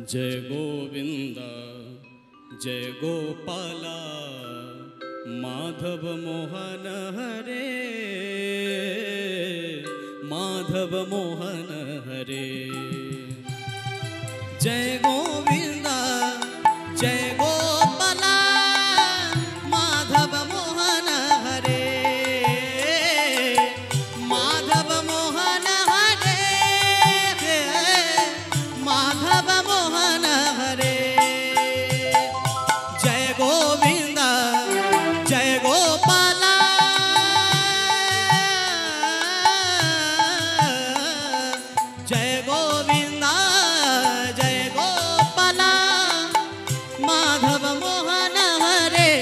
जय गोविंद जय गोपाला माधव मोहन हरे माधव मोहन हरे। जय गोविंद जय गोपाला माधव मोहन हरे माधव मोहन हरे माधव मोहन हरे। जय गोविंद जय गोपाला जय गोविंद जय गोपाला माधव मोहन हरे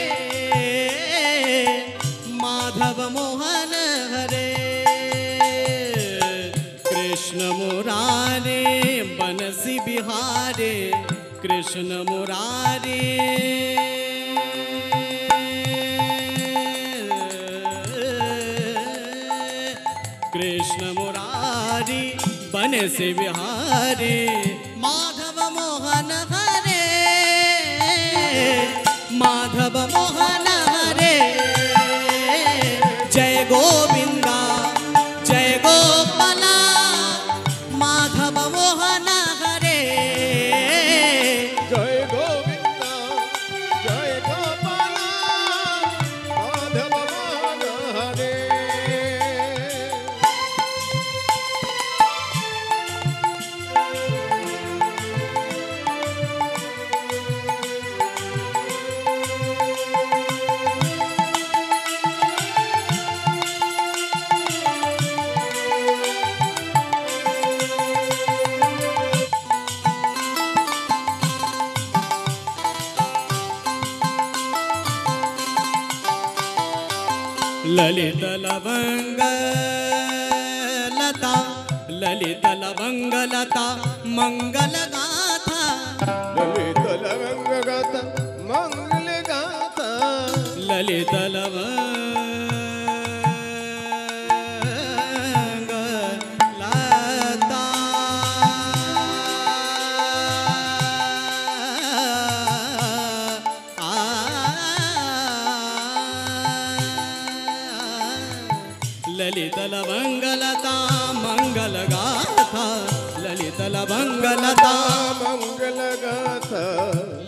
माधव मोहन हरे। कृष्ण मुरारे बनसी बिहारे कृष्ण मुरारे कृष्ण मुरारी बनसी बिहारे माधव मोहन हरे माधव मोहन हरे। जय गोविंदा जय गोपाला माधव मोहन हरे जय गोविंदा जय गोपाला माधव मोहन हरे। ललित लवंग लता ललित लवंग लता मंगल गाथा ललित लवंग गाथा मंगल गाथा ललित लवंग लता ललित लवंग लता मंगल गाथा ललित लवंग लता मंगल गाथा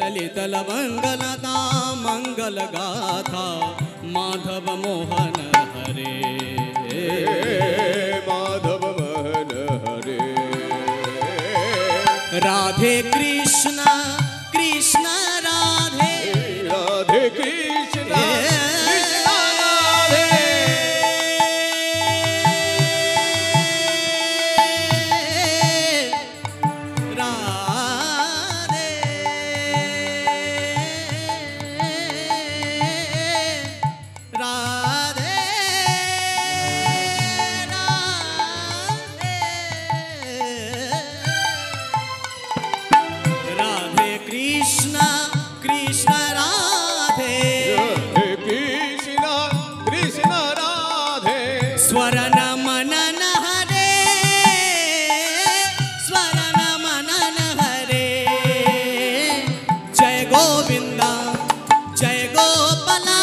ललित लवंग लता मंगल गाथा माधव मोहन हरे माधव मोहन हरे। राधे कृष्ण कृष्ण राधे राधे कृष्ण कृष्ण राधे राधे राधे राधे कृष्ण कृष्ण राधे राधे कृष्ण कृष्ण राधे स्वरण मनन हरे स्वरण मनन हरे। जय गोविंदा जय गोपाला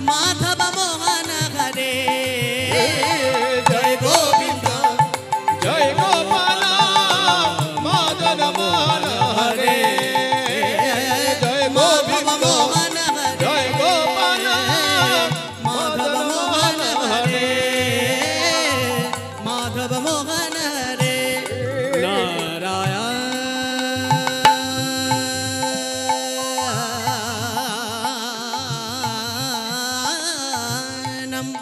माधव मोहन हरे जय गोविंदा जय गोपाला माधव मोहन हरे। जय माधव गोविंद मोहन हरे जय गोपाला माधव मोहन हरे माधव मोहन हरे। नारायणम्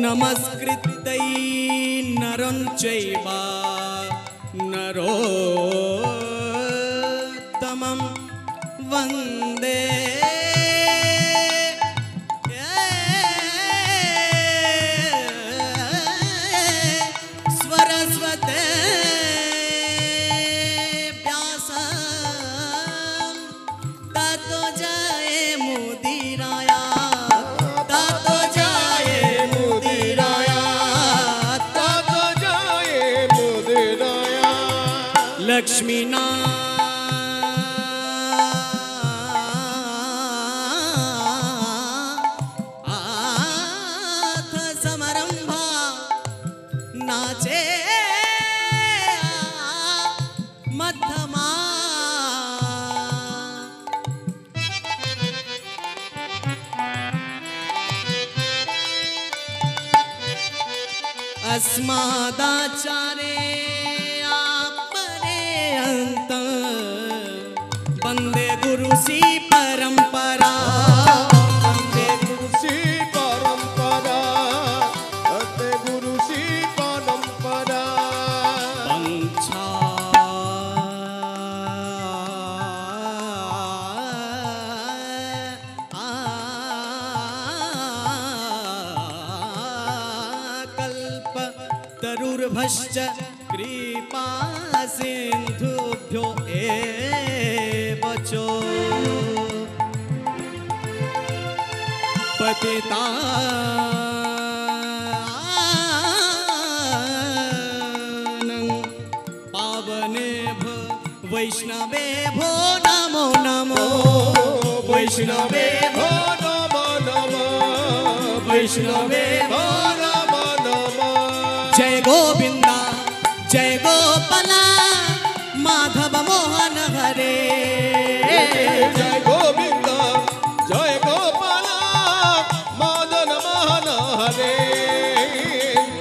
नमस्कृत्यै नरं चैव नरोत्तमं वन्दे सरस्वती व्यासं ततो जय मुदिराया ततो जय लक्ष्मी नाथ समारंभा नाचे मध्यमा अस्मादाचारे पर्यंत वंदे गुरु सी परंपरा वंदे गुरु सी परंपरा वंदे गुरु सी परंपरा पंछा कल्प तरुर्भश्च कृपा सिंधुभ्यो एव च पतितानं पावनेभ्यो वैष्णवेभ्यो नमो नमो वैष्णवेभ्यो नमो नमो वैष्णवेभ्यो नमो नमो जय गोविंदा जय गोपाला माधव मोहन हरे जय गोविंद जय गोपाल मदन मोहन हरे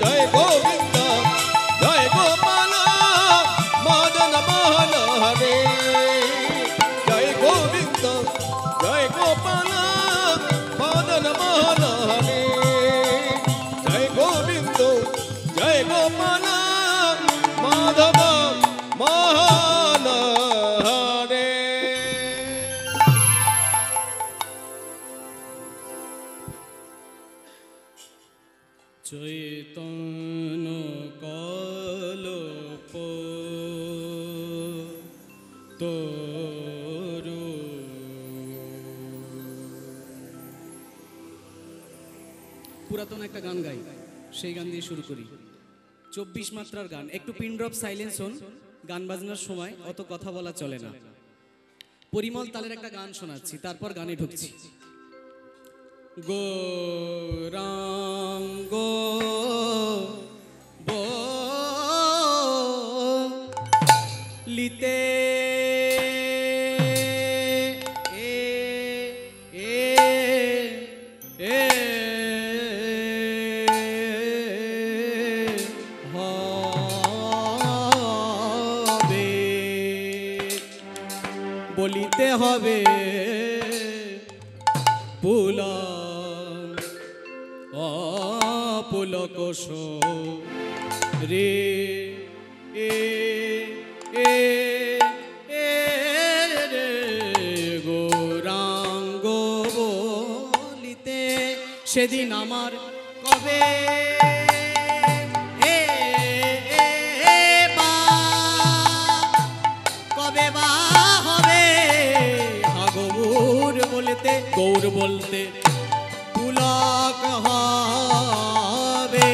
जय गोविंद जय गोपाल मदन मोहन हरे जय गोविंद जय गोपाल मदन मोहन हरे जय गोविंद जय गोपाल माधव मोहन हरे चैतन्य कल्प तोरु পুরাতন একটা গান গাই সেই গান দিয়ে শুরু করি 24 মাত্রার গান একটু পিন ড্রপ সাইলেন্স হন গান বাজনার সময় অত কথা বলা চলে না পরিমল তালের একটা গান শোনাচ্ছি তারপর গানে ঢুকছি গৌরাঙ্গ বলিতে বলিতে হবে পুলক রে গৌরাঙ্গ বলিতে সেদিন আমার কবে কবে বা হবে গৌর বলতে গৌর বলতে পুলক হবে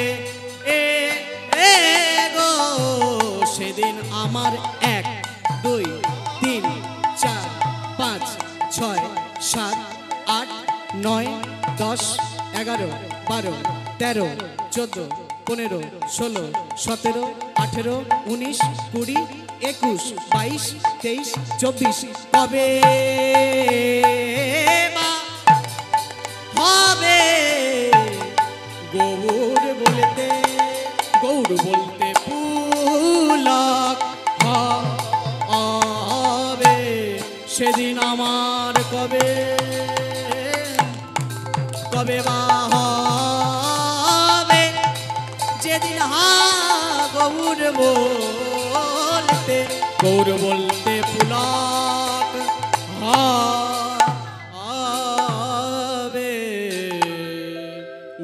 গো সেদিন আমার 1 2 3 4 5 6 7 8 9 10 11 12 13 14 15 16 17 18 19 20 21 22 23 24 কবে বা হবে গৌর বলতে পুলক হবে সেদিন আমার কবে বা হবে যেদিন গৌর বলতে পুলক হবে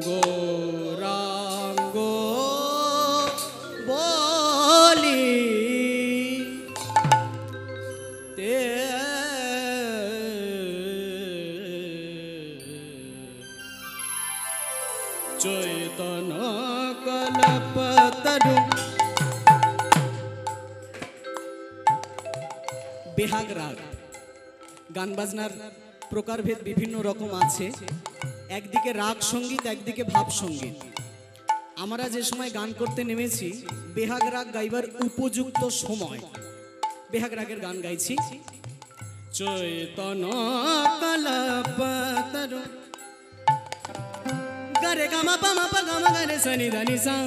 গৌরাঙ্গ বলি তে चैतन कल्पतरु বেহাগ রাগ। গান বাজনার প্রকারভেদ বিভিন্ন রকম আছে, একদিকে রাগ সঙ্গীত, একদিকে ভাব সঙ্গীত। আমরা যে সময় গান করতে নেমেছি বেহাগ রাগ গাইবার উপযুক্ত সময়, বেহাগ রাগের গান গাইছি। চৈতন্য কল্পতরু গারে গামা পামা পা গামা গারে সনি ধানি সা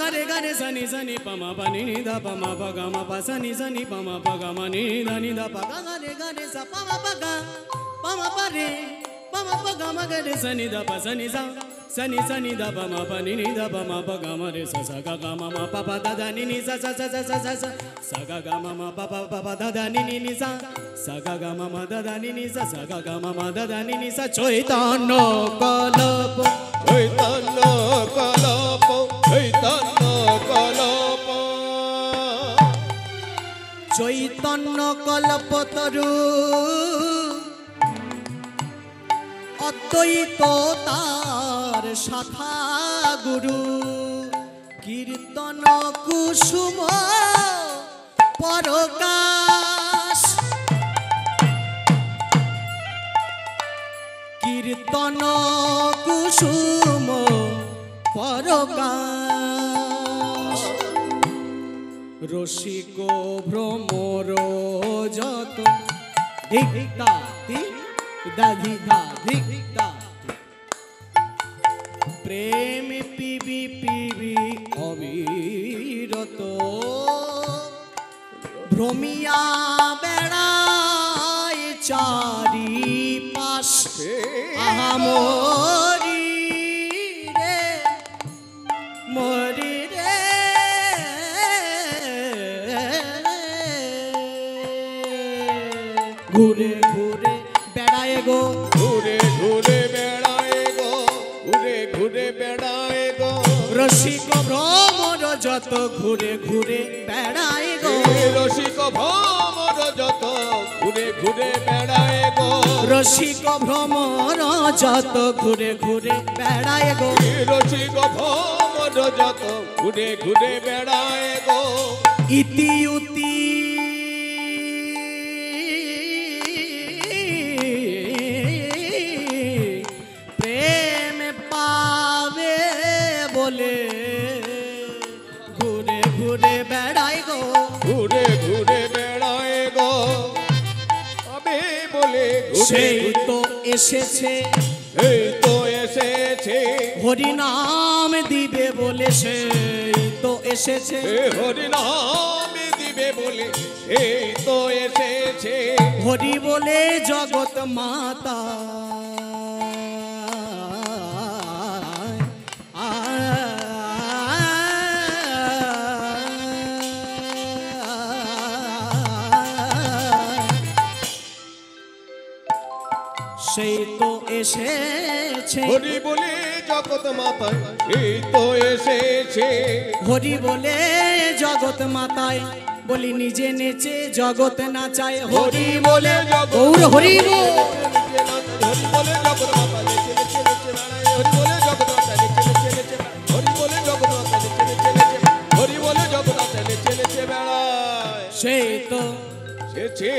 গারে গারে সনি সনি পামা পা নি নি ধা পামা পা গামা পা সনি সনি পামা পা গামা নি ধানি ধা পা গারে গারে সা পামা পা গা পামা পা রে পামা পা গামা গারে সনি ধা পা সনি সা सनी सनी दा पा मा पा नी नी दा पा मा पा गा मा रे सा सा गा गा मा मा पा पा दा दा नी नी सा सा सा सा सा सा सा सा गा गा मा मा पा पा पा पा दा दा नी नी नी सा सा गा गा मा मा दा दा नी नी सा सा गा गा मा मा दा दा नी नी सा চৈতন্য কলপ চৈতন্য কলপ চৈতন্য কলপ চৈতন্য কল্পতরু অদ্বৈত তার শাখা গুরু কীর্তন কুসুম পরকাশ কীর্তন কুসুম পরকাশ রসিক ভ্রমর যত ধিক্তা দাধিধা ধিক্তা প্রেম পিবি পিবি অবিরত ভ্রমিয়া বেড়ায় চারি পাশ আহামরি রে মরি রে ঘুরে ঘুরে বেড়ায় গো ঘুরে ঘুরে বেড়ায় গো ঘুরে ঘুরে বেড়ায় গো রসিক ভ্রমর যত ঘুরে ঘুরে বেড়ায় গো রসিক ভ্রমর যত ঘুরে ঘুরে বেড়ায় গো রসিক ভ্রমর যত ঘুরে ঘুরে বেড়ায় গো রসিক ভ্রমর যত ঘুরে ঘুরে বেড়ায় গো ইতি উতি প্রেম পাবে বলে ঘুরে ঘুরে বেড়ায় গো ঘুরে ঘুরে বেড়ায় গো আমি বলে সেই তো এসেছে এই তো এসেছে হরি নাম দিবে বলে সেই তো এসেছে হরি নাম দিবে বলে এই তো এসেছে হরি বলে জগৎ মাতা সেই তো এসেছে হরি বলে জগৎ মাতায় এই তো এসেছে হরি বলে জগৎ মাতায় বলি নিজে নেচে জগৎ নাচায় হরি বলে গৌর হরি বল হরি বলে জগৎ মাতা নেচে নেচে নেচে বেড়ায় হরি বলে জগৎ মাতা নেচে নেচে নেচে হরি বলে জগৎ মাতা নেচে নেচে নেচে হরি বলে জগৎ মাতা নেচে নেচে বেড়ায় সেই তো এসেছে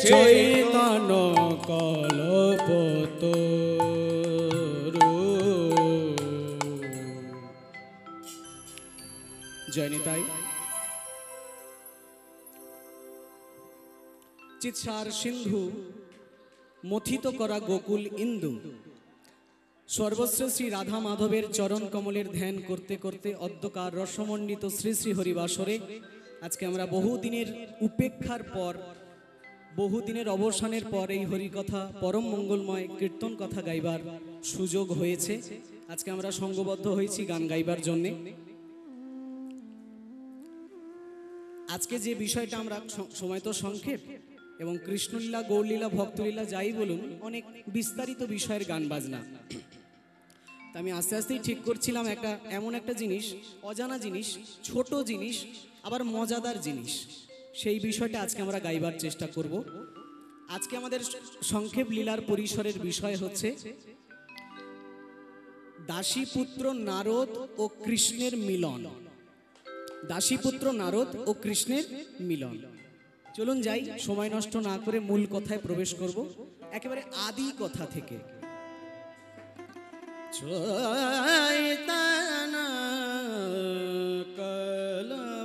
চৈতন্য কল্পতরু জয় নিতাই। চিৎসার সিন্ধু মথিত করা গোকুল ইন্দু সর্বশ্র শ্রী রাধা মাধবের চরণ কমলের ধ্যান করতে করতে অদ্যকার রসমণ্ডিত শ্রী শ্রী হরিবাসরে আজকে আমরা বহুদিনের উপেক্ষার পর বহুদিনের অবসানের পর এই হরিকথা পরম মঙ্গলময় কীর্তন কথা গাইবার সুযোগ হয়েছে। আজকে আমরা সঙ্গবদ্ধ হয়েছি গান গাইবার জন্যে। আজকে যে বিষয়টা আমরা সময় তো সংক্ষেপ এবং কৃষ্ণলীলা গৌরলীলা ভক্তলীলা যাই বলুন অনেক বিস্তারিত বিষয়ের গান বাজনা। তা আমি আস্তে আস্তেই ঠিক করছিলাম একটা এমন একটা জিনিস, অজানা জিনিস, ছোট জিনিস, আবার মজাদার জিনিস, সেই বিষয়টা আজকে আমরা গাইবার চেষ্টা করব। আজকে আমাদের সংক্ষেপ লীলার পরিসরের বিষয় হচ্ছে দাসীপুত্র নারদ ও কৃষ্ণের মিলন। দাসীপুত্র নারদ ও কৃষ্ণের মিলন। চলুন যাই, সময় নষ্ট না করে মূল কথায় প্রবেশ করব, একেবারে আদি কথা থেকে। চৈতন্য কল্পতরু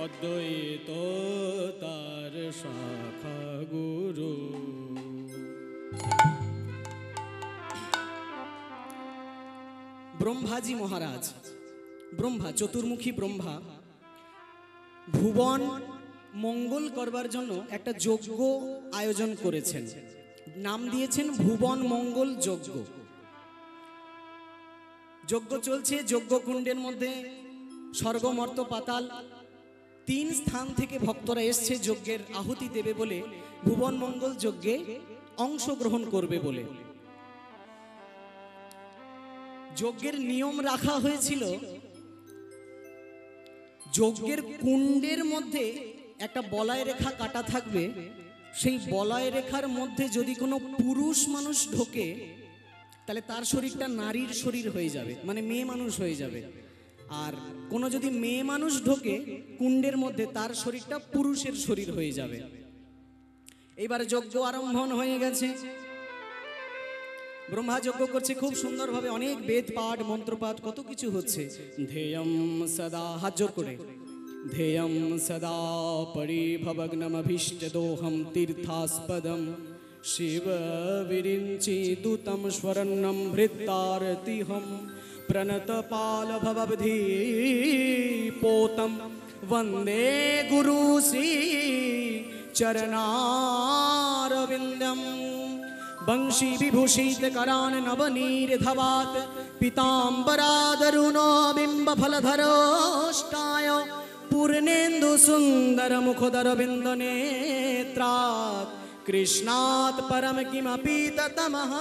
অদ্বৈত তার শাখা গুরু। ব্রহ্মাজি মহারাজ, ব্রহ্মা, চতুর্মুখী ব্রহ্মা ভুবন মঙ্গল করবার জন্য একটা যজ্ঞ আয়োজন করেছেন, নাম দিয়েছেন ভুবন মঙ্গল যজ্ঞ। যজ্ঞ চলছে, যজ্ঞ কুণ্ডের মধ্যে স্বর্গ মর্ত পাতাল 3 স্থান থেকে ভক্তরা এসছে যজ্ঞের আহুতি দেবে বলে, ভুবন মঙ্গল যজ্ঞে অংশগ্রহণ করবে বলে। যজ্ঞের নিয়ম রাখা হয়েছিল, যজ্ঞের কুণ্ডের মধ্যে একটা বলয় রেখা কাটা থাকবে, সেই বলয় রেখার মধ্যে যদি কোনো পুরুষ মানুষ ঢোকে তাহলে তার শরীরটা নারীর শরীর হয়ে যাবে, মানে মেয়ে মানুষ হয়ে যাবে। আর কোনো যদি মেয়ে মানুষ ঢোকে কুণ্ডের মধ্যে, তার শরীরটা পুরুষের শরীর হয়ে যাবে। এইবার যজ্ঞ আরম্ভ হয়ে গেছে, ব্রহ্মা যজ্ঞ করছে খুব সুন্দরভাবে, অনেক বেদ পাঠ মন্ত্রপাঠ কত কিছু হচ্ছে। ধ্যেয়ম সদা, হাত জোর করে, ধ্যেয়ম সদা পরিভবগ্নমভীষ্টদোহম তীর্থাস্পদম শিব বিরিঞ্চি দূতম স্বর্ণম ভৃত্তারতিহম প্রণতপাল ভববধি পোতম वंदे गुरु श्री चरणारविंदम वंशी विभूषित करान नवनीर्धवात पीताम्बरादरुणो बिंब फलधरोष्टाय पूर्णेन्दु सुंदर मुखोदर बिंद नेत्रात् कृष्णात् परम किमपि ततमः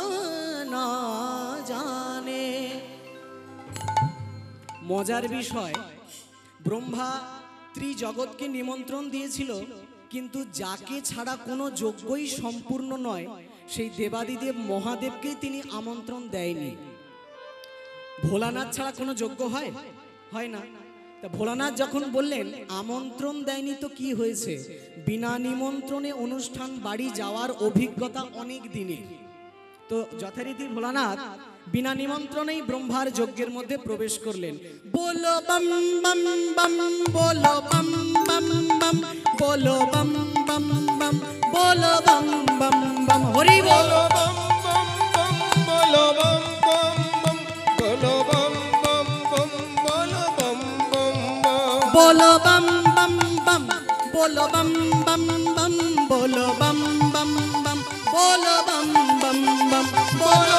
न जाने। मजार विषय ब्रह्मा त्रिजगतके निमंत्रण दिएছিল, किन्तु जाके छाड़ा कोनो यज्ञई सम्पूर्ण नय सेई देवादिदेव महादेवके तिनि आमंत्रण देयनि। भोलानाथ छाड़ा कोनो यज्ञ हय ना। ता भोलानाथ जखन बोललेन आमंत्रण देयनि तो कि हयेछे, बिना निमंत्रणे अनुष्ठान बाड़ी जावार अभिज्ञता अनेक दिनेर। तो यथारीति भोलानाथ बिना निमंत्रणेई ब्रह्मार यज्ञेर मध्य प्रवेश करलेन। बोलो बम बम बम, बोलो बम बम बम, बोलो बम बम बम, बोलो बम बम बम, हरि बोलो बम बम बम, बोलो बम बम बम, बोलो बम बम बम, बोलो बम बम बम, बोलो बम बम बम, बोलो बम बम बम, बोलो बम बम बम, बोलो बम बम बम, बोलो बम बम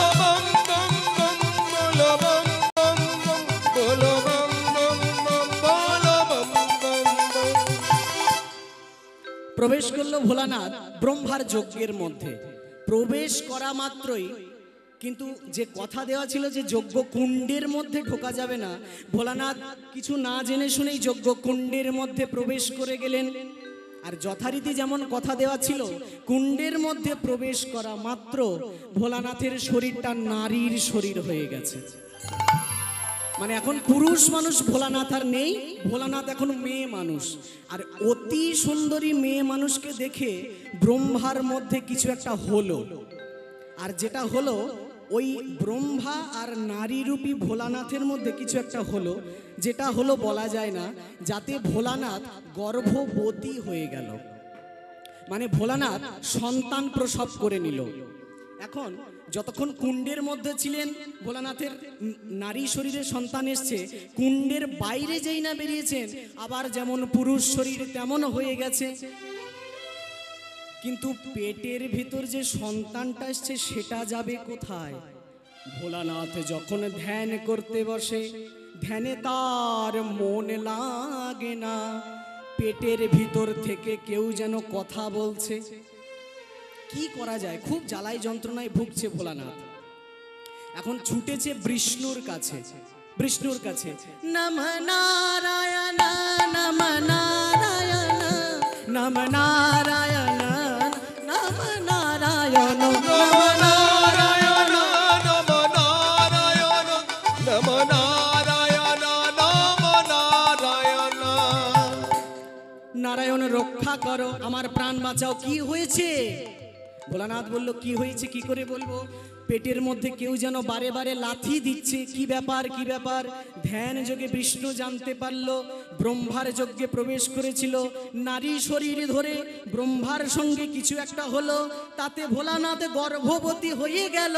बम, बोलो बम बम बम, बोलो बम बम बम, बोलो बम बम बम। प्रवेश करलो भोलानाथ ब्रह्मार यज्ञेर मध्य। प्रवेश करा मात्रई किन्तु जे कथा देवा छिलो जे यज्ञ कुंडेर मध्य ढोका जाबे ना, भोलानाथ किछु ना जेने शुनेई यज्ञ कुंडेर मध्य प्रवेश करे गेलेन। और यथारीति जेमन कथा देवा छिलो कुंडेर मध्य प्रवेश करा मात्र भोलानाथेर शरीरटा नारीर शरीर हये गेछे। माने एखन पुरुष मानुष भोलानाथ आर नेई, भोलानाथ एखन मेये मानुष। और अति सुंदरी मेये मानुषके देखे ब्रह्मार मध्य किछु एकटा हलो। और जेटा हलो ওই ব্রহ্মা আর নারী রূপী ভোলানাথের মধ্যে কিছু একটা হলো, যেটা হলো বলা যায় না, যাতে ভোলানাথ গর্ভবতী হয়ে গেল। মানে ভোলানাথ সন্তান প্রসব করে নিল। এখন যতক্ষণ কুণ্ডের মধ্যে ছিলেন ভোলানাথের নারী শরীরে সন্তান এসছে, কুণ্ডের বাইরে যেই না বেরিয়েছেন আবার যেমন পুরুষ শরীর তেমন হয়ে গেছে। কিন্তু পেটের ভিতর যে সন্তানটা আসছে সেটা যাবে কোথায়? ভোলানাথ যখন ধ্যান করতে বসে, ধ্যানে তার মন লাগে না, পেটের ভিতর থেকে কেউ যেন কথা বলছে। কি করা যায়? খুব জ্বালায় যন্ত্রণায় ভুগছে ভোলানাথ। এখন ছুটেছে বিষ্ণুর কাছে, বিষ্ণুর কাছে। নম নারায়ণ নম নারায়ণ নম নারায়ণ নম নারায়ণ নম নারায়ণ নম নারায়ণ করো, আমার প্রাণ বাঁচাও। কি হয়েছে? ভোলানাথ বলল, কি হয়েছে কি করে বলবো, পেটের মধ্যে কেউ যেন বারে বারে লাথি দিচ্ছে। কি ব্যাপার কি ব্যাপার? ধ্যান যোগে বিষ্ণু জানতে পারলো ব্রহ্মার যজ্ঞে প্রবেশ করেছিল, নারী শরীর ধরে ব্রহ্মার সঙ্গে কিছু একটা হলো, তাতে ভোলানাথ গর্ভবতী হয়ে গেল,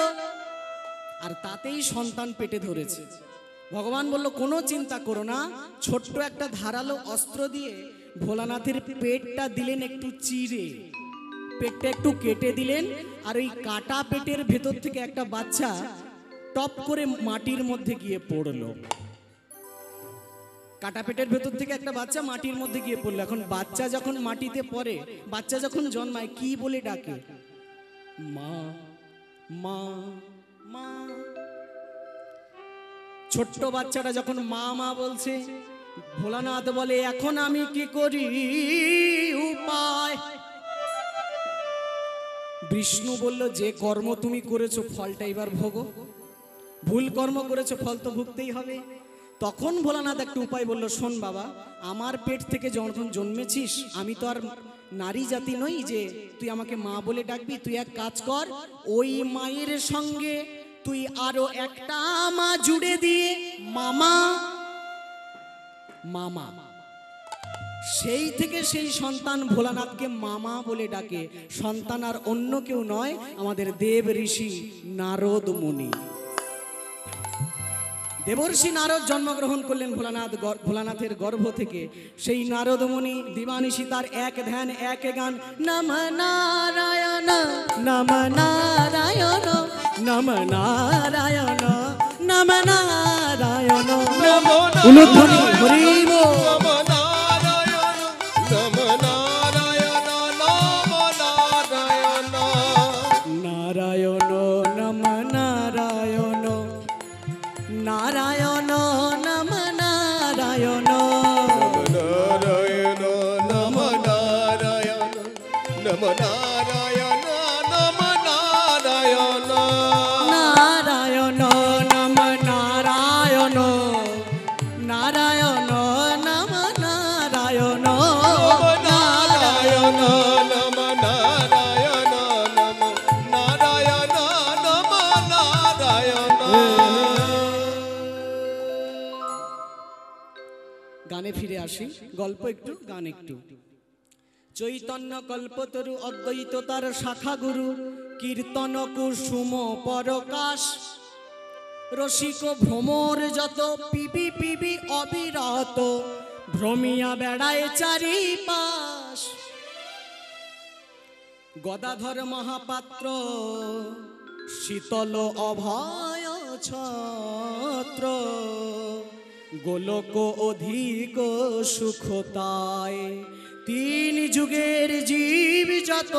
আর তাতেই সন্তান পেটে ধরেছে। ভগবান বলল, কোনো চিন্তা করো না, ছোট্ট একটা ধারালো অস্ত্র দিয়ে ভোলানাথের পেটটা দিলেন একটু চিরে, পেটটা একটু কেটে দিলেন, আর ওই কাটা পেটের ভেতর থেকে একটা বাচ্চা টপ করে মাটির মধ্যে গিয়ে পড়লো। কাটা পেটের ভেতর থেকে একটা বাচ্চা মাটির মধ্যে গিয়ে পড়লো। এখন বাচ্চা যখন মাটিতে পড়ে, বাচ্চা যখন জন্মায়, কি বলে ডাকে? মা মা মা। ছোট্ট বাচ্চাটা যখন মা মা বলছে, ভোলানাথ বলে, এখন আমি কি করি উপায়? বিষ্ণু বলল, যে কর্ম তুমি করেছো ফলটা এবার ভোগো, ভুল কর্ম করেছো ফল তো ভুগতেই হবে। তখন ভোলানাথ একটা উপায় বলল, শোন বাবা, আমার পেট থেকে যখন জন্মেছিস, আমি তো আর নারী জাতি নই যে তুই আমাকে মা বলে ডাকবি। তুই এক কাজ কর, ওই মায়ের সঙ্গে তুই আরো একটা মা জুড়ে দিয়ে মামা মামা, সেই থেকে সেই সন্তান ভোলানাথকে মামা বলে ডাকে। সন্তান আর অন্য কেউ নয়, আমাদের দেব ঋষি নারদ মুনি। দেবর্ষি নারদ জন্মগ্রহণ করলেন ভোলানাথের গর্ভ থেকে। সেই নারদ মুনি দিবানিশি তার এক ধ্যান এক গান, নম নারায়ণ নম নারায়ণ নম নারায়ণ নম নারায়ণ। উলুধ্বনি হরি বল। নারায়ণ নম নারায়ণ নারায়ণ নম নারায়ণ নারায়ণ নম নারায়ণ নম নারায়ণ নম নারায়ণ নারায়ণ নম নারায়ণ নারায়ণ নম নারায়ণ নারায়ণ নম নারায়ণ নম নারায়ণ নম নারায়ণ। গানে ফিরে আসি, গল্প একটু গান একটু। চৈতন্য কল্পতরু অদ্বৈত তার শাখা গুরু, কীর্তন কুসুম পরকাশ, রসিক ভ্রমর যত পিবি পিবি অবিরত, ভ্রমিয়া বেড়ায় চারিপাশ। গদাধর মহাপাত্র শীতল অভয় ছত্র, গোলক অধিক সুখতায়, তিন যুগের জীব যত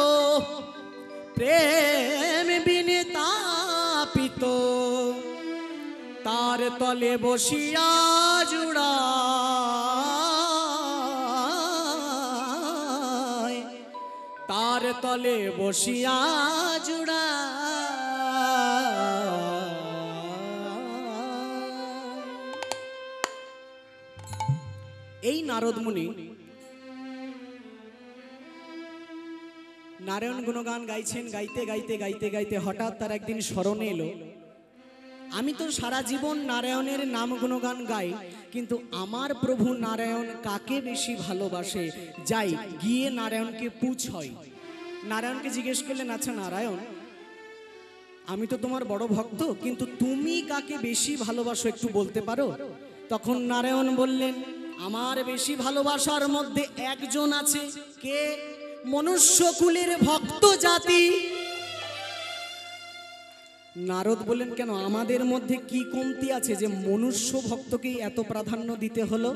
প্রেম বিনে তাপিত, তার তলে বসিয়া জুড়ায়, তার তলে বসিয়া জুড়ায়। এই নারদ মুনি নারায়ণ গুণগান গাইছেন, গাইতে গাইতে গাইতে গাইতে হঠাৎ তার একদিন স্মরণে এলো, আমি তো সারা জীবন নারায়ণের নাম গুণগান গাই, কিন্তু আমার প্রভু নারায়ণ কাকে বেশি ভালোবাসে? যাই গিয়ে নারায়ণকে পুছ হয়। নারায়ণকে জিজ্ঞেস করলেন, আচ্ছা নারায়ণ, আমি তো তোমার বড় ভক্ত, কিন্তু তুমি কাকে বেশি ভালোবাসো একটু বলতে পারো? তখন নারায়ণ বললেন, আমার বেশি ভালোবাসার মধ্যে একজন আছে, কে? মনুষ্যকুলের ভক্ত জাতি। নারদ বললেন, কেন, আমাদের মধ্যে কি কমতি আছে যে মনুষ্য ভক্তকেই এত প্রাধান্য দিতে হলো?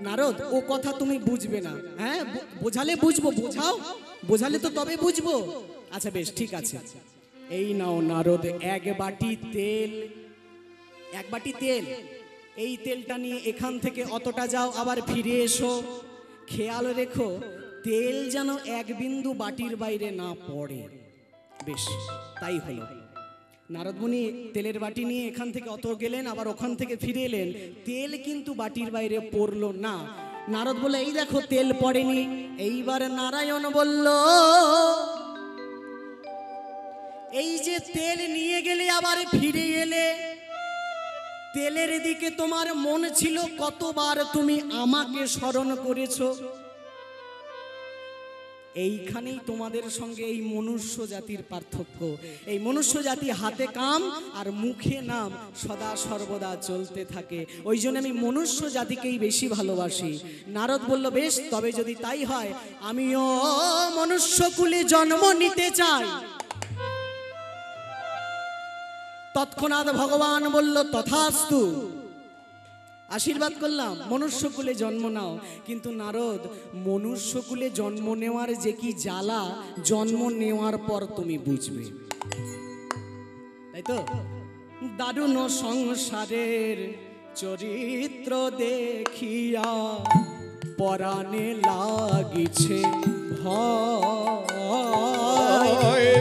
নারদ, ও কথা তুমি বুঝবে না। হ্যাঁ, বোঝালে বুঝবো, বোঝাও, বোঝালে তো তবে বুঝবো। আচ্ছা বেশ, ঠিক আছে, এই নাও নারদ এক বাটি তেল, এক বাটি তেল, এই তেলটা নিয়ে এখান থেকে অতটা যাও, আবার ফিরে এসো, খেয়াল রেখো তেল যেন এক বিন্দু বাটির বাইরে না পড়ে। বেশ, তাই হলো। নারদ মুনি তেলের বাটি নিয়ে এখান থেকে অত গেলেন, আবার ওখান থেকে ফিরে এলেন, তেল কিন্তু বাটির বাইরে পড়লো না। নারদ বলে এই দেখো তেল পড়েনি। এইবার নারায়ণ বলল এই যে তেল নিয়ে গেলে আবার ফিরে এলে, তেলের দিকে তোমার মন ছিল, কতবার তুমি আমাকে স্মরণ করেছো। এইখানেই তোমাদের সঙ্গে এই মনুষ্য জাতির পার্থক্য। এই মনুষ্য জাতি হাতে কাম আর মুখে নাম সদা সর্বদা চলতে থাকে। ওই জন্য আমি মনুষ্য জাতিকেই বেশি ভালোবাসি। নারদ বলল বেশ, তবে যদি তাই হয় আমিও মনুষ্যকুলে জন্ম নিতে চাই। তৎক্ষণাৎ ভগবান বলল তথাস্তু, আশীর্বাদ করলাম মনুষ্যকুলে জন্ম নাও। কিন্তু নারদ, মনুষ্যকুলে জন্ম নেওয়ার যে কি জ্বালা জন্ম নেওয়ার পর তুমি বুঝবে, তাই তো? দারুণ সংসারের চরিত্র দেখিয়া পরাণে লাগিছে ভয়।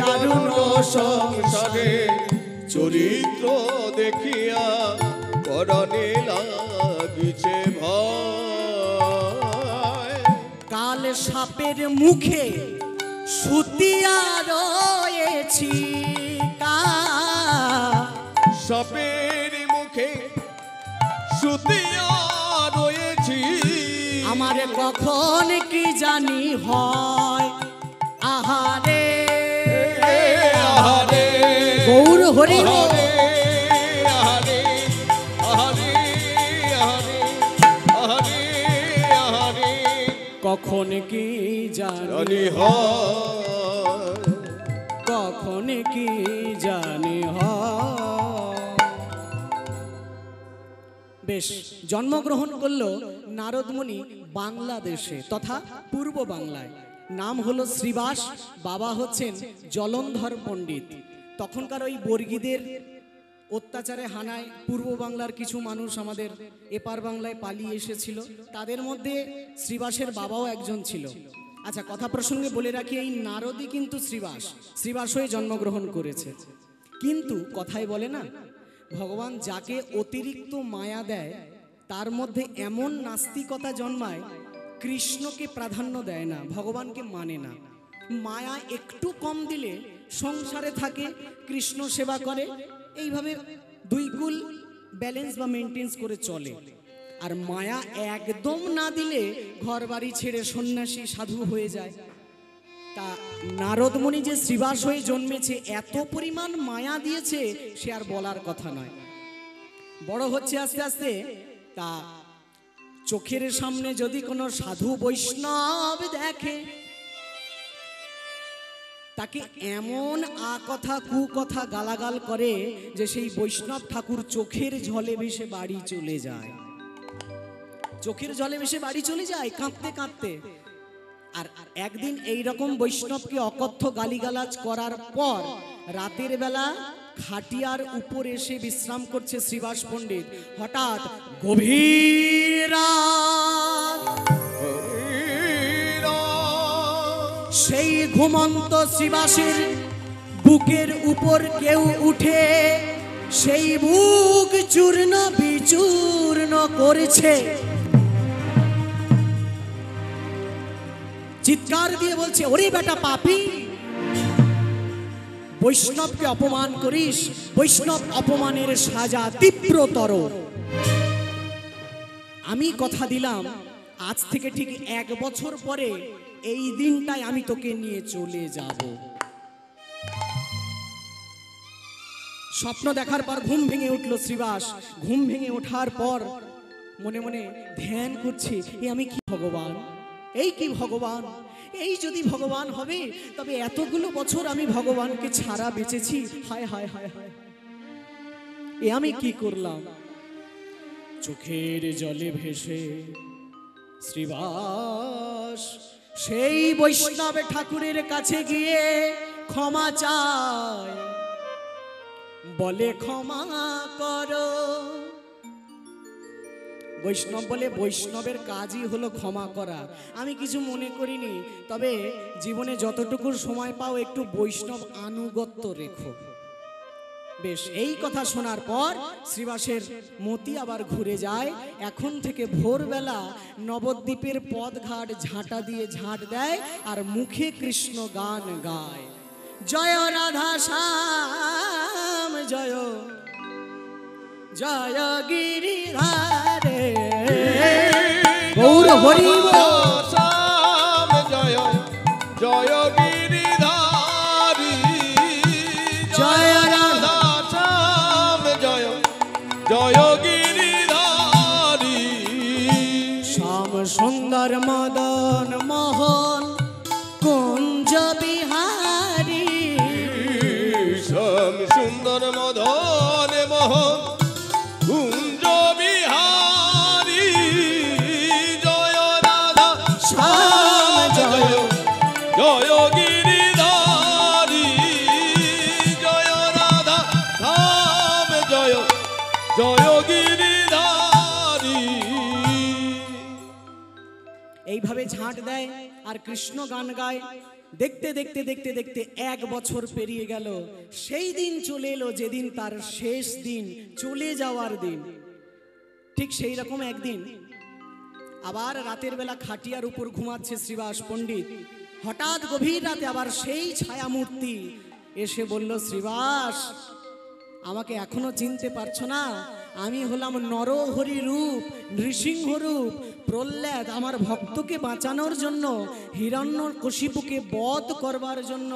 দারুণ সংসারের চরিত্র দেখিয়া পরাণে লাগিছে ভয়। কাল সাপের মুখে সুতিয়া রয়েছি, সাপের মুখে সুতিয়া রয়েছি, আমার কখন কি জানি হয়। আহারে আহারে গৌর হরি আহারে আহারে আহারে আহারে আহারে আহারে কখন কি জানি জানি হয়, কখন কি জানি হয়। বেশ, জন্মগ্রহণ করলো নারদমুনি বাংলাদেশে তথা পূর্ব বাংলায়। নাম হলো শ্রীবাস, বাবা হচ্ছেন জলন্ধর পণ্ডিত। তখনকার ওই বর্গীদের অত্যাচারে হানায় পূর্ব বাংলার কিছু মানুষ আমাদের এপার বাংলায় পালিয়ে এসেছিল, তাদের মধ্যে শ্রীবাসের বাবাও একজন ছিল। আচ্ছা, কথা প্রসঙ্গে বলে রাখি, এই নারদই কিন্তু শ্রীবাস হয়ে জন্মগ্রহণ করেছে। কিন্তু কথায় বলে না, ভগবান যাকে অতিরিক্ত মায়া দেয় তার মধ্যে এমন নাস্তিকতা জন্মায়, কৃষ্ণকে প্রাধান্য দেয় না, ভগবানকে মানে না। মায়া একটু কম দিলে সংসারে থাকে, কৃষ্ণ সেবা করে, এইভাবে দুই কুল ব্যালেন্স বা মেনটেন্স করে চলে। আর মায়া একদম না দিলে ঘর বাড়ি ছেড়ে সন্ন্যাসী সাধু হয়ে যায়। তা নারদমুনি যে শ্রীবাস হয়ে জন্মেছে, এত পরিমাণ মায়া দিয়েছে সে আর বলার কথা নয়। বড় হচ্ছে আস্তে আস্তে, তা চোখের সামনে যদি কোনো সাধু বৈষ্ণব দেখে, তাকে এমন কথা কুকথা গালাগাল করে যে সেই বৈষ্ণব ঠাকুর চোখের জলে ভেসে বাড়ি চলে যায়, চোখের জলে ভেসে বাড়ি চলে যায় কাঁদতে কাঁদতে। আর একদিন এই রকম বৈষ্ণবকে অকথ্য গালিগালাজ করার পর রাতের বেলা খাটিয়ার উপর এসে বিশ্রাম করছে শ্রীবাস পণ্ডিত। হঠাৎ গভীর রাত, সেই ঘুমন্ত শ্রীবাসের বুকের উপর কেউ উঠে সেই বুক চূর্ণ বিচূর্ণ করেছে। চিৎকার দিয়ে বলছে, ওরে বেটা পাপী, বৈষ্ণবকে অপমান করিস, বৈষ্ণব অপমানের সাজা তীব্রতর। আমি কথা দিলাম আজ থেকে ঠিক 1 বছর পরে এই দিনটাই আমি তোকে নিয়ে চলে যাব। স্বপ্ন দেখার পর ঘুম ভেঙে উঠল শ্রীবাস। ঘুম ভেঙে ওঠার পর মনে মনে ধ্যান করছে, এ আমি কি ভগবান, এই কি ভগবান, এই যদি ভগবান হবে তবে এতগুলো বছর আমি ভগবানকে ছাড়া বেঁচেছি, হায় হায় হায় হায়, এ আমি কি করলাম। চোখের জলে ভেসে শ্রীবাস সেই বৈষ্ণব ঠাকুরের কাছে গিয়ে ক্ষমা চায়, বলে ক্ষমা করো। বৈষ্ণব বলে, বৈষ্ণবের কাজই হলো ক্ষমা করা। আমি কিছু মনে করিনি, তবে জীবনে যতটুকু সময় পাও একটু বৈষ্ণব আনুগত্য রেখো। বেশ, এই কথা শোনার পর শ্রীবাসের মতি আবার ঘুরে যায়। এখন থেকে ভোরবেলা নবদ্বীপের পথঘাট ঝাঁটা দিয়ে ঝাঁট দেয় আর মুখে কৃষ্ণ গান গায়। জয় রাধা শ্যাম জয়, জয় গিরিধারে গৌর হরি শ্যাম জয়, জয় গিরিধারী, জয় রাধা শ্যাম জয়, জয় গিরিধারী। শ্যাম সুন্দর মদন মোহন কুঞ্জ বিহারী, শ্যাম সুন্দর মদন মোহন কুঞ্জ বিহারী, জয় রাধা শ্যাম জয়, জয় গিরিধারী, জয় রাধা শ্যাম জয়, জয় গিরিধারী। এইভাবে ঝাঁট দেয় আর কৃষ্ণ গান গায়। দেখতে দেখতে দেখতে দেখতে 1 বছর পেরিয়ে গেল। সেই দিন চলে এলো যেদিন তার শেষ দিন, চলে যাওয়ার দিন। ঠিক সেই রকম একদিন আবার রাতের বেলা খাটিয়ার উপর ঘুমাচ্ছে শ্রীবাস পণ্ডিত। হঠাৎ গভীর রাতে আবার সেই ছায়ামূর্তি এসে বলল, শ্রীবাস, আমাকে এখনো চিনতে পারছো না? আমি হলাম নরহরি রূপ, নৃসিংহ রূপ। প্রহ্লাদ আমার ভক্তকে বাঁচানোর জন্য, হিরণ্যকশিপুকে বধ করবার জন্য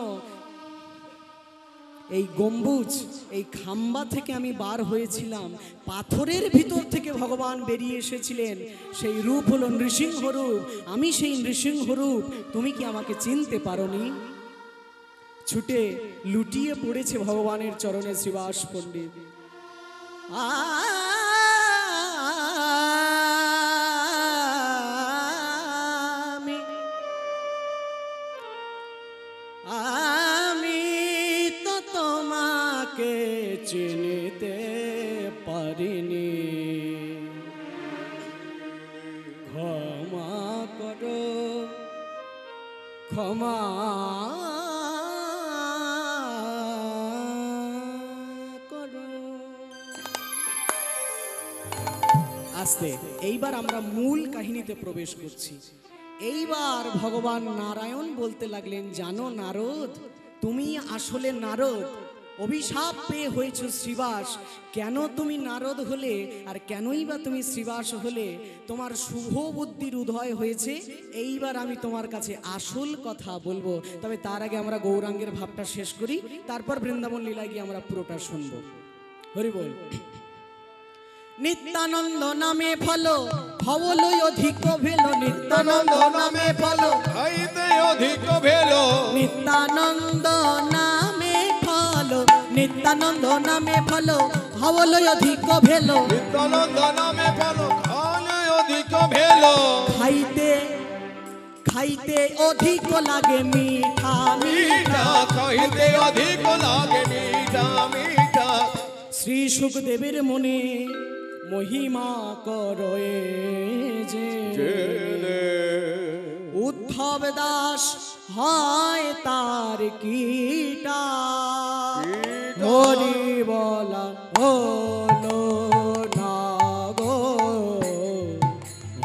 এই গম্বুজ, এই খাম্বা থেকে আমি বার হয়েছিলাম। পাথরের ভিতর থেকে ভগবান বেরিয়ে এসেছিলেন। সেই রূপ হলো নৃসিংহ রূপ। আমি সেই নৃসিংহ রূপ। তুমি কি আমাকে চিনতে পারোনি? ছুটে লুটিয়ে পড়েছে ভগবানের চরণে শ্রীবাস পণ্ডিত। আমি তো তোমাকে চিনতে পারিনি, ক্ষমা করো, ক্ষমা আস্তে। এইবার আমরা মূল কাহিনীতে প্রবেশ করছি। এইবার ভগবান নারায়ণ বলতে লাগলেন, জানো নারদ, তুমি আসলে নারদ। অভিশাপ পেয়ে হয়েছ শ্রীবাস। কেন তুমি নারদ হলে আর কেনই বা তুমি শ্রীবাস হলে? তোমার শুভ বুদ্ধির উদয় হয়েছে। এইবার আমি তোমার কাছে আসল কথা বলবো। তবে তার আগে আমরা গৌরাঙ্গের ভাবটা শেষ করি, তারপর বৃন্দাবন লীলায় গিয়ে আমরা পুরোটা শুনবো। হরি বল। নিত্যানন্দ নামে ফলো হবলই অধিক ভেল, নিত্যানন্দ নামে ফলো হইতে অধিক ভেল, নিত্যানন্দ নামে ফলো, নিত্যানন্দ নামে ফলো হবলই অধিক ভেল, নিত্যানন্দ নামে ফল খান অধিক ভেল, খাইতে খাইতে অধিক লাগে মিঠা মিঠা, মিঠা, খাইতে অধিক লাগে মিঠা মিঠা। শ্রী সুখদেবের মনে মহিমা করয়ে যে উদ্ধব দাস হয় তার কীটা, হরি বলা হলো না গো,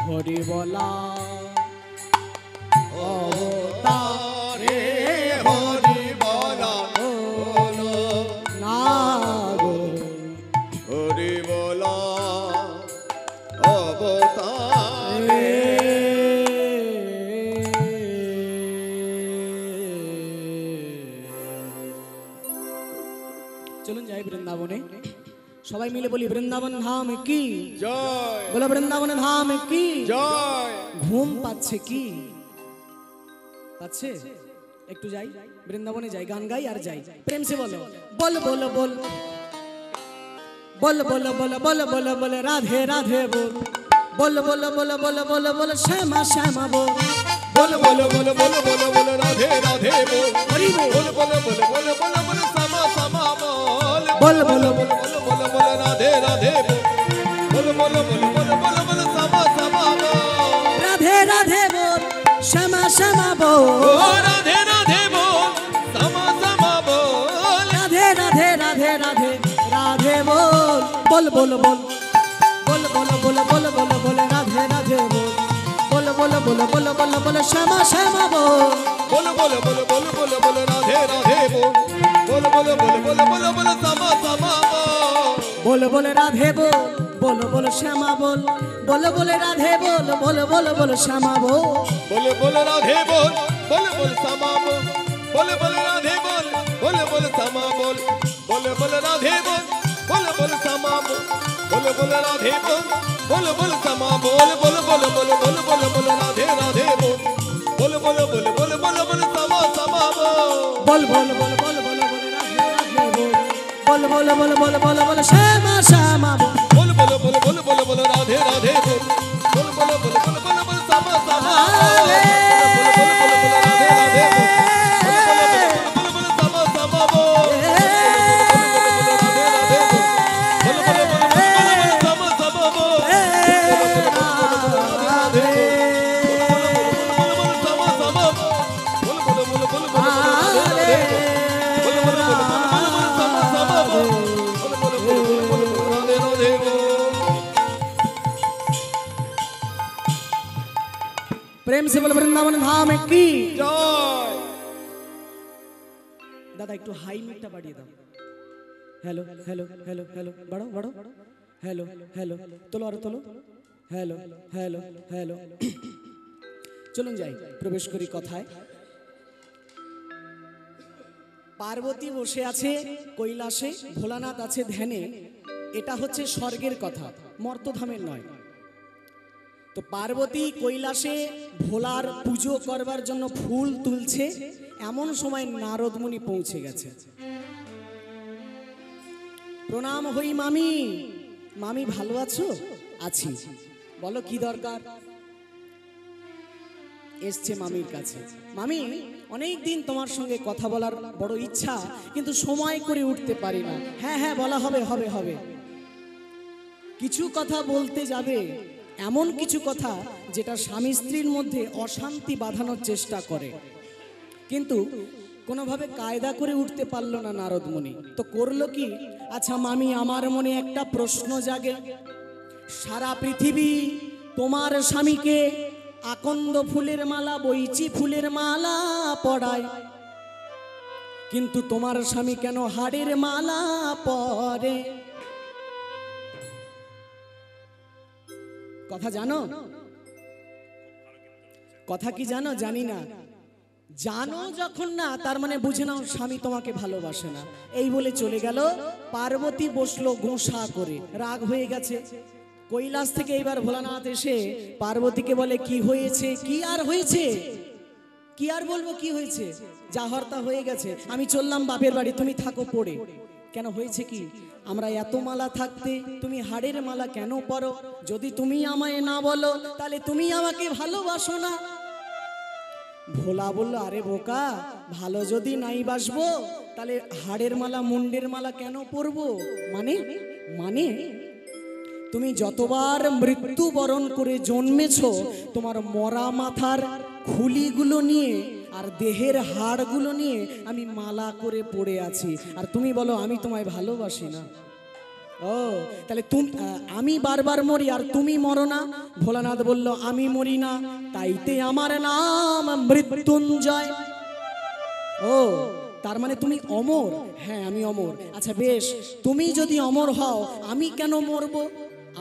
হরি বলা অবতারে হরি বলা হলো না গো, হরি বলা অবতারে। চলুন যাই বৃন্দাবনে। সবাই মিলে বলি বৃন্দাবন ধাম কি জয়, বলো, বৃন্দাবন ধাম কি। জয়। ঘুম পাচ্ছে কি? পাচ্ছে? একটু যাই বৃন্দাবনে, যাই, গান গাই আর যাই। প্রেম সে বলো, বল বল বল বল বল বল বল বল বল রাধে রাধে বল, বল বল বল বল বল বল শ্যামা শ্যামা বল, বল বল বল বল বল বল রাধে রাধে বল, হরি বল, বল বল বল বল বল বল সমা সমা বল, বল বল বল বল বল বল রাধে রাধে বল, বল বল বল বল বল সমা সমা বল, রাধে রাধে বল শ্যামা শ্যামা বল, ও রাধে রাধে বল সমা সমা বল, রাধে রাধে রাধে রাধে बोल बोल बोल बोल बोल बोल बोल बोल बोल राधे राधे बोल बोल बोल बोल बोल बोल बोल श्यामा श्यामा बोल बोल बोल बोल बोल बोल बोल राधे राधे बोल बोल बोल बोल बोल बोल समा समा बोल बोल राधे बोल बोल श्यामा बोल राधे बोल बोल श्यामा बोल राधे बोल समा बोल राधे बोल समा बोल राधे बोल समा बोल राधे बोल समा बोल राधे राधे बोल समा समा बोल बोल बोल बोल बोल बोल राधे राधे बोल बोल बोल बोल श्यामा श्यामा बोल राधे राधे बोल समा समा प्रेम से बोल वृंदावन धाम की জয়। दादा একটু হাই মিটটা বাড়িয়ে দাও हेलो हेलो हेलो हेलो बढ़ो बढ़ो हेलो हेलो তোলো আর তোলো हेलो हेलो हेलो চলুন যাই প্রবেশ করি কথায় পার্বতী বসে আছে কৈলাসে ভোলানাথ আছে ধ্যানে এটা হচ্ছে স্বর্গের কথা মর্তধামের নয় তো পার্বতী কৈলাসে ভোলার পুজো করবার জন্য ফুল তুলছে এমন সময় নারদ মুনি পৌঁছে গেছে প্রণাম হই মামি মামি ভালো আছো আছি বলো কি দরকার এসছে মামির কাছে মামি অনেক দিন তোমার সঙ্গে কথা বলার বড় ইচ্ছা কিন্তু সময় করে উঠতে পারি না হ্যাঁ হ্যাঁ বলা হবে হবে হবে কিছু কথা বলতে যাবে এমন কিছু কথা যেটা স্বামী স্ত্রীর মধ্যে অশান্তি বাঁধানোর চেষ্টা করে কিন্তু কোনোভাবে কায়দা করে উঠতে পারলো না নারদ মুনি তো করলো কি আচ্ছা মামি আমার মনে একটা প্রশ্ন জাগে সারা পৃথিবী তোমার স্বামীকে আকন্দ ফুলের মালা বইচি ফুলের মালা পরায় কিন্তু তোমার স্বামী কেন হাড়ের মালা পরে কথা জানো কথা কি জানো জানি না জানো যখন না তার মানে বুঝে নাও স্বামী তোমাকে ভালোবাসে না এই বলে চলে গেল পার্বতী বসলো গোসা করে রাগ হয়ে গেছে কৈলাস থেকে এবার ভোলানাথ এসে পার্বতীকে বলে কি হয়েছে কি আর হয়েছে কি আর বলবো কি হয়েছে যা হর্তা হয়ে গেছে আমি চললাম বাপের বাড়ি তুমি থাকো পড়ে কেন হয়েছে কি আমরা এত মালা থাকতে তুমি হাড়ের মালা কেন পরো যদি তুমি আমায় না বলো তাহলে তুমি আমাকে ভালোবাসো না ভোলা বলল আরে বোকা ভালো যদি নাই বাসবো তাহলে হাড়ের মালা মুন্ডের মালা কেন পরবো মানে মানে তুমি যতবার মৃত্যু বরণ করে জন্মেছো তোমার মরা মাথার খুলিগুলো নিয়ে আর দেহের হাড়গুলো নিয়ে আমি মালা করে পড়ে আছি আর তুমি বলো আমি তোমায় ভালোবাসি না ও তাহলে তুমি আমি বারবার মরি আর তুমি মরো না ভোলানাথ বলল আমি মরি না তাইতে আমার নাম মৃত্যুঞ্জয় ও তার মানে তুমি অমর হ্যাঁ আমি অমর আচ্ছা বেশ তুমি যদি অমর হও আমি কেন মরবো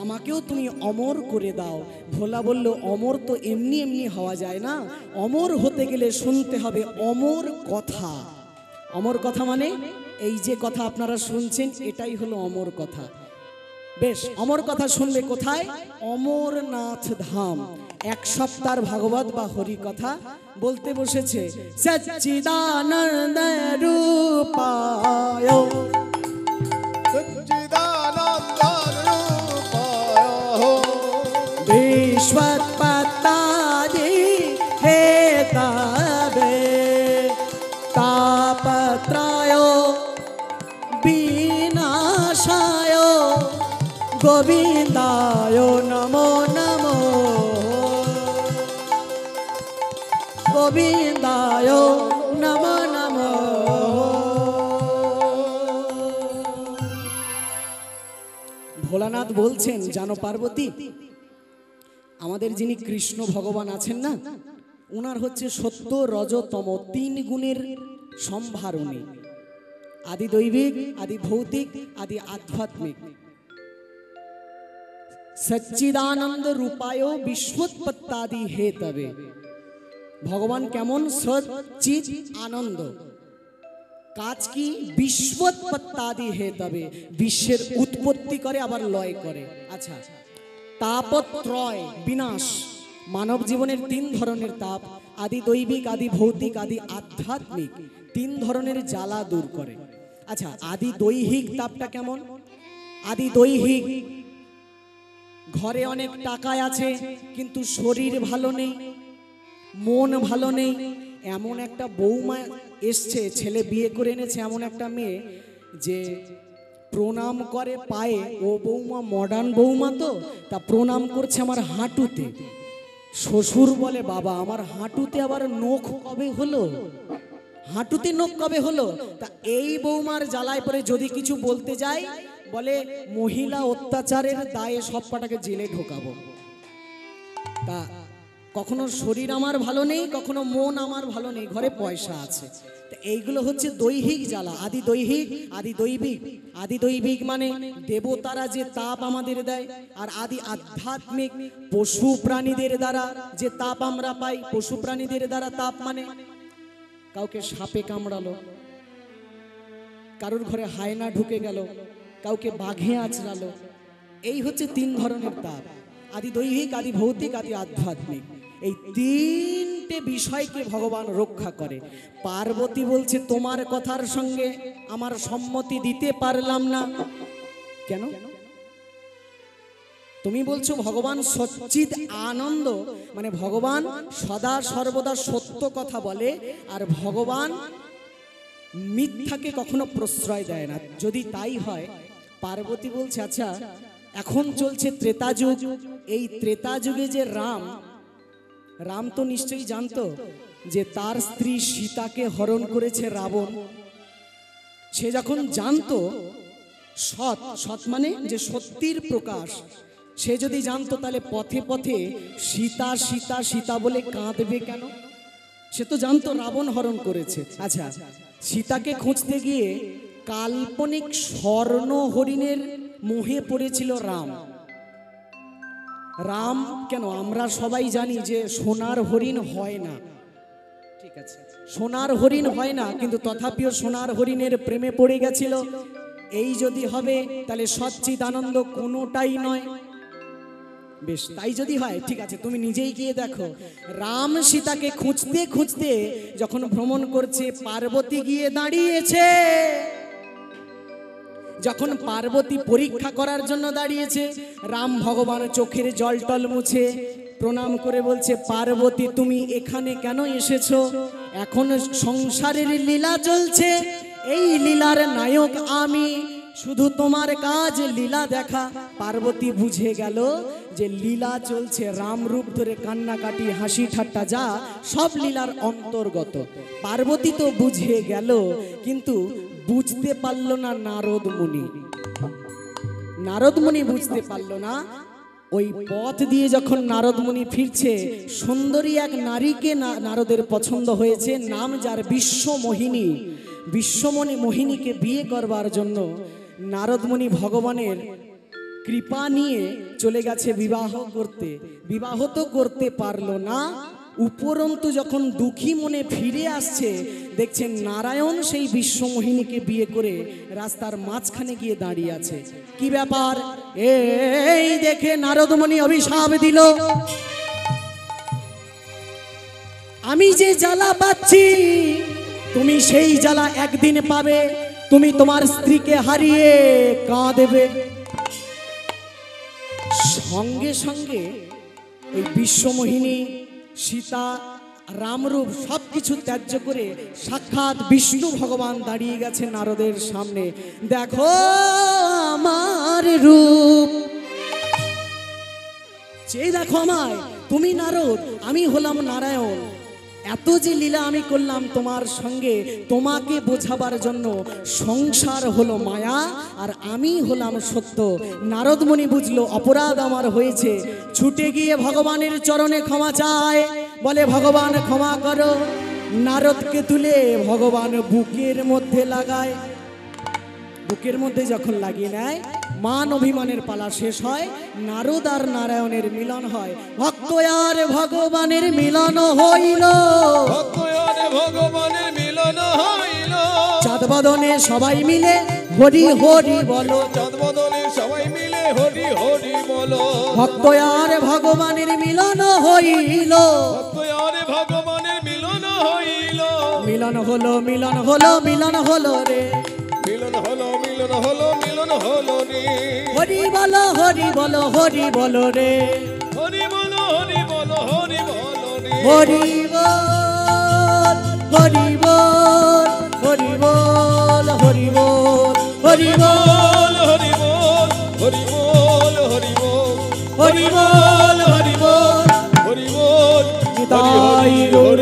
আমাকেও তুমি অমর করে দাও ভোলা বলল অমর তো এমনি এমনি হওয়া যায় না অমর হতে গেলে শুনতে হবে অমর কথা মানে এই যে কথা আপনারা শুনছেন এটাই হলো অমর কথা বেশ অমর কথা শুনবে কোথায় অমরনাথ ধাম এক সপ্তাহ ভাগবত বা হরি কথা বলতে বসেছে সচ্চিদানন্দ রূপায় विश्वत्पत्तादि हेतवे तापत्रय विनाशाय गोविन्दाय नमो नमो गोविन्दाय नमो नमो জগন্নাথ বলছেন, জানো পার্বতী, আমাদের যিনি কৃষ্ণ ভগবান আছেন না, ওনার হচ্ছে সত্য রজ তম 3 গুণের সম্ভারণী। আদি দৈবিক, আদি ভৌতিক, আদি আধ্যাত্মিক। সচ্চিদানন্দ রূপায় বিশ্বোৎপত্তাদি হেতবে। ভগবান কেমন? সচ্চিদ আনন্দ। কাজ কি? বিশ্বোৎপত্তাদি হেতবে, বিশ্বের উৎপত্তি করে আবার লয় করে। আচ্ছা, তাপত্রয় বিনাশ। মানব জীবনের 3 ধরনের তাপ, আদি দৈবিক, আদি ভৌতিক, আদি আধ্যাত্মিক। 3 ধরনের জ্বালা দূর করে। আচ্ছা, আদি দৈহিক তাপটা কেমন? আদি দৈহিক, ঘরে অনেক টাকা আছে কিন্তু শরীর ভালো নেই, মন ভালো নেই। এমন একটা বৌমা এসছে, ছেলে বিয়ে করে এনেছে, এমন একটা মেয়ে যে প্রণাম করে পায়ে। ও বৌমা মডার্ন বৌমা, তো তা প্রণাম করছে আমার হাঁটুতে। শ্বশুর বলে, বাবা আমার হাঁটুতে আবার নখ কবে হলো? হাঁটুতে নখ কবে হলো? তা এই বৌমার জ্বালায় পরে যদি কিছু বলতে যায়, বলে মহিলা অত্যাচারের দায়ে সব কটাকে জেলে ঢোকাবো। তা কখনো শরীর আমার ভালো নেই, কখনো মন আমার ভালো নেই, ঘরে পয়সা আছে। এইগুলো হচ্ছে দৈহিক জ্বালা। আদি দৈহিক, আদি দৈবিক। আদি দৈবিক মানে দেবতারা যে তাপ আমাদের দেয়, আর আদি আধ্যাত্মিক পশু প্রাণীদের দ্বারা যে তাপ আমরা পাই। পশু প্রাণীদের দ্বারা তাপ মানে কাউকে সাপে কামড়ালো, কারোর ঘরে হায়না ঢুকে গেল, কাউকে বাঘে আঁচড়ালো। এই হচ্ছে 3 ধরনের তাপ, আদি দৈহিক, আদি ভৌতিক, আদি আধ্যাত্মিক। এই 3টে বিষয়কে ভগবান রক্ষা করে। পার্বতী বলছে, তোমার কথার সঙ্গে আমার সম্মতি দিতে পারলাম না। কেন? তুমি বলছো ভগবান সচ্চিদ আনন্দ, মানে ভগবান সদা সর্বদা সত্য কথা বলে, আর ভগবান মিথ্যাকে কখনো প্রশ্রয় দেয় না। যদি তাই হয়, পার্বতী বলছে, আচ্ছা এখন চলছে ত্রেতা যুগ, এই ত্রেতা যুগে যে রাম তো নিশ্চয়ই জানতো যে তার স্ত্রী সীতাকে হরণ করেছে রাবণ। সে যখন জানতো, সৎ মানে যে সত্যির প্রকাশ, সে যদি জানতো, তাহলে পথে পথে সীতা সীতা সীতা বলে কাঁদবে কেন? সে তো জানতো রাবণ হরণ করেছে। আচ্ছা, সীতাকে খুঁজতে গিয়ে কাল্পনিক স্বর্ণ হরিণের মোহে পড়েছিল রাম। কেন? আমরা সবাই জানি যে সোনার হরিণ হয় না, ঠিক আছে, সোনার হরিণ হয় না, কিন্তু তথাপিও সোনার হরিণের প্রেমে পড়ে গেছিল। এই যদি হবে, তাহলে সচ্চিদ আনন্দ কোনোটাই নয়। বেশ, তাই যদি হয়, ঠিক আছে, তুমি নিজেই গিয়ে দেখো। রাম সীতাকে খুঁজতে খুঁজতে যখন ভ্রমণ করছে, পার্বতী গিয়ে দাঁড়িয়েছে। যখন পার্বতী পরীক্ষা করার জন্য দাঁড়িয়েছে, রাম ভগবান চোখের জল টল মুছে প্রণাম করে বলছে, পার্বতী তুমি এখানে কেন এসেছো? এখন সংসারের লীলা চলছে, এই লীলার নায়ক আমি, শুধু তোমার কাজ লীলা দেখা। পার্বতী বুঝে গেল যে লীলা চলছে, রাম রূপ ধরে কান্নাকাটি হাসি ঠাট্টা যা সব লীলার অন্তর্গত। পার্বতী তো বুঝে গেল, কিন্তু বুঝতে পারল না নারদ মুনি। নারদ মুনি বুঝতে পারল না। ওই পথ দিয়ে যখন নারদ মুনি ফিরছে, সুন্দরী এক নারীকে নারদের পছন্দ হয়েছে, নাম যার বিশ্বমোহিনী। বিশ্বমোহিনীকে বিয়ে করবার জন্য নারদ মুনি ভগবানের কৃপা নিয়ে চলে গেছে বিবাহ করতে। বিবাহ তো করতে পারলো না, উপরন্তু যখন দুঃখী মনে ফিরে আসছে, দেখছেন নারায়ণ সেই বিশ্বমোহিনীকে বিয়ে করে রাস্তার মাঝখানে গিয়ে দাঁড়িয়ে আছে। কি ব্যাপার? এই দেখে নারদ মুনি অভিশাপ দিল, আমি যে জ্বালা পাচ্ছি তুমি সেই জ্বালা একদিন পাবে, তুমি তোমার স্ত্রীকে হারিয়ে কাঁদবে। সঙ্গে সঙ্গে এই বিশ্বমোহিনী সীতা রামরূপ সবকিছু ত্যায্য করে সাক্ষাৎ বিষ্ণু ভগবান দাঁড়িয়ে গেছে নারদের সামনে। দেখো আমার রূপ, চেয়ে দেখো আমায়, তুমি নারদ, আমি হলাম নারায়ণ। এত যে লীলা আমি করলাম তোমার সঙ্গে, তোমাকে বোঝাবার জন্য। সংসার হলো মায়া আর আমি হলাম সত্য। নারদমণি বুঝলো অপরাধ আমার হয়েছে, ছুটে গিয়ে ভগবানের চরণে ক্ষমা চায়, বলে ভগবান ক্ষমা করো। নারদকে তুলে ভগবান বুকের মধ্যে লাগায়। বুকের মধ্যে যখন লাগিয়ে নেয়, মান অভিমানের পালা শেষ হয়, নারদ আর নারায়ণের মিলন হয়। ভক্ত আর ভগবানের মিলন হইল, ভক্ত আর ভগবানের মিলন হইল। চাঁদ বদনে সবাই মিলে হরি হরি বলো। চাঁদ বদনে সবাই মিলে হরি হরি বলো। ভক্ত আর ভগবানের মিলন হইল, ভক্ত আর ভগবানের মিলন হইল। মিলন হলো মিলন হলো মিলন হলো রে, মিলন হলো মিলন হলো মিলন হলো রে। হরি বলো হরি বলো হরি বলো রে, হরি বলো হরি বলো হরি বলো রে। হরি বল হরি বল হরি বল হরি বল হরি বল হরি বল হরি বল হরি বল হরি বল হরি বল হরি বল নিতাই গৌর